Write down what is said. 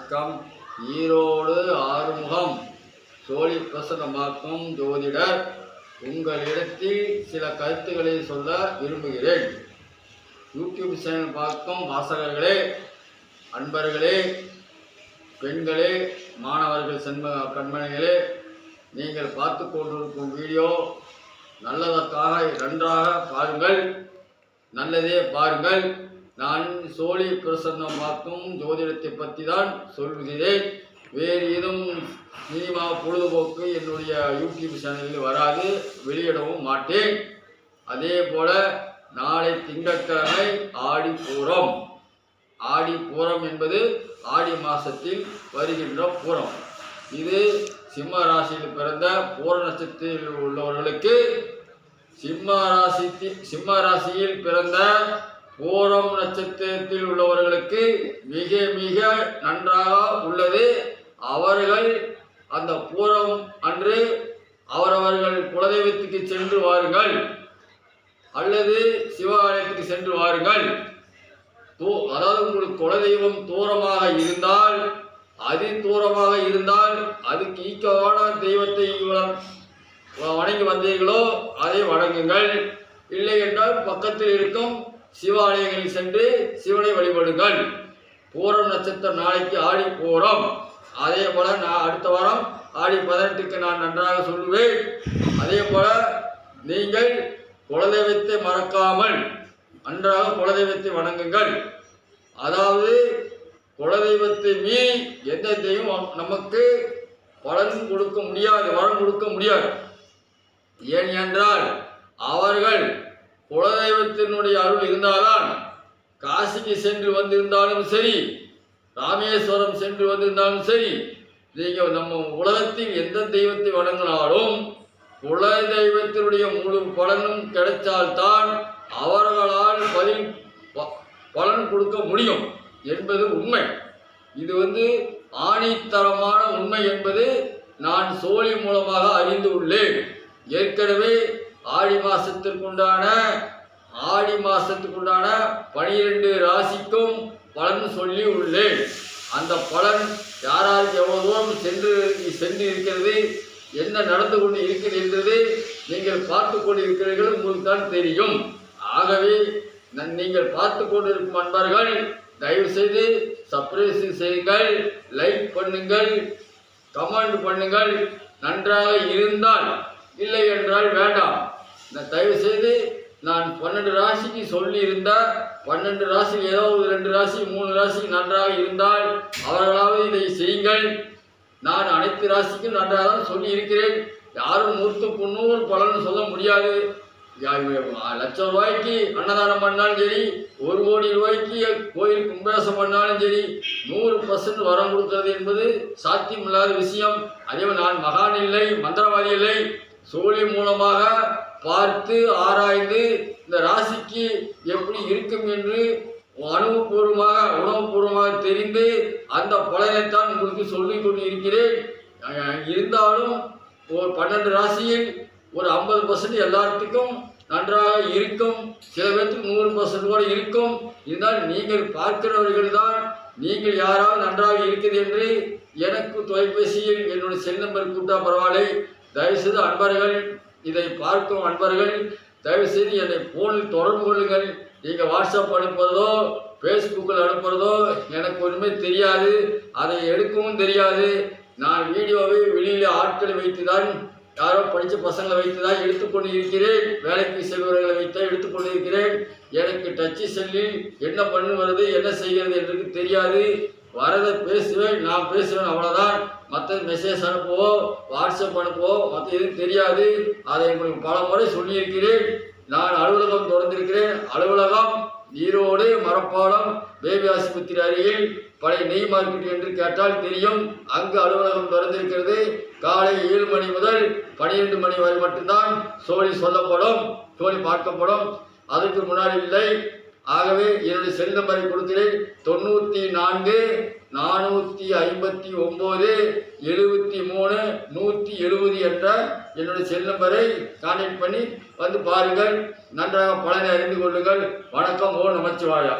வணக்கம். ஈரோடு ஆறுமுகம் சோழி பிரசன்னமாக்கும் ஜோதிடர் உங்களிடத்தில் சில கருத்துக்களை சொல்ல விரும்புகிறேன். யூடியூப் சேனல் பார்க்கும் வாசகர்களே, அன்பர்களே, பெண்களே, மாணவர்கள் கண்மணிகளே, நீங்கள் பார்த்து கொண்டிருக்கும் வீடியோ நல்லதற்காக நன்றாக பாருங்கள், நல்லதே பாருங்கள். நான் சோழி பிரசன்னம் பார்க்கும் ஜோதிடத்தை பற்றி தான் சொல்கிறேன். வேறு எதுவும் சினிமா பொழுதுபோக்கு என்னுடைய யூடியூப் சேனலில் வராது, வெளியிடவும் மாட்டேன். அதே போல நாளை திங்கட்கிழமை ஆடிப்பூரம். ஆடிப்பூரம் என்பது ஆடி மாதத்தில் வருகின்ற பூரம். இது சிம்ம ராசியில் பிறந்த பூர நட்சத்திரத்தில் உள்ளவர்களுக்கு சிம்ம ராசியில் பிறந்த பூரம் நட்சத்திரத்தில் உள்ளவர்களுக்கு மிக மிக நன்றாக உள்ளது. அவர்கள் அந்த பூரம் அன்று அவரவர்கள் குலதெய்வத்துக்கு சென்று வாருங்கள், அல்லது சிவாலயத்துக்கு சென்று வாருங்கள். அதாவது உங்களுக்கு குலதெய்வம் தூரமாக இருந்தால், அதி தூரமாக இருந்தால், அதுக்கு ஈக்கமான தெய்வத்தை வணங்கி வந்தீர்களோ அதை வணங்குங்கள். இல்லை என்றால் பக்கத்தில் இருக்கும் சிவாலயங்களில் சென்று சிவனை வழிபடுங்கள். பூரம் நட்சத்திரம் நாளைக்கு ஆடி பூரம். அதே போல நான் அடுத்த வாரம் ஆடி 18க்கு நான் நன்றாக சொல்லுவேன். அதே போல நீங்கள் குலதெய்வத்தை மறக்காமல் நன்றாக குலதெய்வத்தை வணங்குங்கள். அதாவது குலதெய்வத்தை மீறி எந்த தெய்வம் நமக்கு பலன் கொடுக்க முடியாது, வரம் கொடுக்க முடியாது. ஏன் என்றால் அவர்கள் குலதெய்வத்தினுடைய அருள் இருந்தால்தான் காசிக்கு சென்று வந்திருந்தாலும் சரி, ராமேஸ்வரம் சென்று வந்திருந்தாலும் சரி, நீங்கள் நம்ம உலகத்தில் எந்த தெய்வத்தை வணங்கினாலும் குலதெய்வத்தினுடைய முழு பலனும் கிடைச்சால்தான் அவர்களால் பலன் கொடுக்க முடியும் என்பது உண்மை. இது ஆணித்தரமான உண்மை என்பது நான் சோழி மூலமாக அறிந்து உள்ளேன். ஏற்கனவே ஆடி மாசத்துக்குண்டான 12 ராசிக்கும் பலன் சொல்லி உள்ளேன். அந்த பலன் யாராருக்கு எவ்வளவு தூரம் சென்று இருக்கிறது, என்ன நடந்து கொண்டு இருக்கிறது என்றது நீங்கள் பார்த்து கொண்டு இருக்கிறீர்கள், உங்களுக்கு தான் தெரியும். ஆகவே நீங்கள் பார்த்து கொண்டிருக்கும் அன்பர்கள் தயவு செய்து சப்ஸ்கிரைப் செய்யுங்கள், லைக் பண்ணுங்கள், கமெண்ட் பண்ணுங்கள். நன்றாக இருந்தால், இல்லை என்றால் வேண்டாம். தயவு செய்து நான் 12 ராசிக்கு சொல்லி இருந்தால் 12 ராசி ஏதோ 2 ராசி 3 ராசி நன்றாக இருந்தால் அவர்களாவது இதை செய்யுங்கள். நான் அனைத்து ராசிக்கும் நன்றாக தான் சொல்லி இருக்கிறேன். யாரும் 100 பலன் சொல்ல முடியாது. லட்சம் ரூபாய்க்கு அன்னதானம் பண்ணாலும் சரி, 1 கோடி ரூபாய்க்கு கோயில் கும்பாசம் பண்ணாலும் சரி, 100% வரம் கொடுக்கிறது என்பது சாத்தியமில்லாத விஷயம். அதே நான் மகான் இல்லை, மந்திரவாதி இல்லை. சோழி மூலமாக பார்த்து ஆராய்ந்து இந்த ராசிக்கு எப்படி இருக்கும் என்று உணவுபூர்வமாக தெரிந்து அந்த பலனைத்தான் உங்களுக்கு சொல்லிக் கொண்டு இருக்கிறேன். இருந்தாலும் ஒரு 12 ராசியில் ஒரு 50% எல்லாத்துக்கும் நன்றாக இருக்கும், சில பேருக்கு 100% கூட இருக்கும். இருந்தால் நீங்கள் பார்க்கிறவர்கள் தான் நீங்கள் யாராவது நன்றாக இருக்குது என்று எனக்கு தொலைபேசியில் என்னுடைய செல் நம்பர் கூட்டா பரவாயில்லை. தயவுசெய்து அன்பர்கள், இதை பார்க்கும் அன்பர்கள் தயவுசெய்து என்னை ஃபோனில் தொடர்பு கொள்ளுங்கள். நீங்கள் வாட்ஸ்அப் அனுப்புறதோ ஃபேஸ்புக்கில் அனுப்புறதோ எனக்கு ஒன்றுமே தெரியாது, அதை எடுக்கவும் தெரியாது. நான் வீடியோவை வெளியில் ஆட்களை வைத்து தான், யாரோ படித்த பசங்களை வைத்து தான் எடுத்துக்கொண்டு இருக்கிறேன். வேலைக்கு செல்வர்களை வைத்து தான் எடுத்துக்கொண்டு இருக்கிறேன். எனக்கு டச்சு செல்லில் என்ன பண்ணுவது, என்ன செய்கிறது என்று தெரியாது. வரதை பேசுவேன், நான் பேசுவேன், அவ்வளோதான். மற்ற மெசேஜ் அனுப்புவோ வாட்ஸ்அப் அனுப்புவோ மற்ற எதுவும் தெரியாது. அதை உங்களுக்கு பல முறை சொல்லியிருக்கிறேன். நான் அலுவலகம் திறந்திருக்கிறேன். அலுவலகம் ஈரோடு மரப்பாலம் பேபி ஆஸ்பத்திரி அருகில் பழைய நெய் மார்க்கெட் என்று கேட்டால் தெரியும். அங்கு அலுவலகம் திறந்திருக்கிறது. காலை 7 மணி முதல் 12 மணி வரை மட்டும்தான் சோழி சொல்லப்படும், சோழி பார்க்கப்படும். அதுக்கு முன்னாடி இல்லை. ஆகவே என்னுடைய செல் நம்பரை கொடுக்கிறேன். 94 459 73 170 என்ற என்னுடைய செல் நம்பரை கான்டாக்ட் பண்ணி வந்து பாருங்கள். நன்றாக பலனை அறிந்து கொள்ளுங்கள். வணக்கம். ஓ நமச்சிவாயா.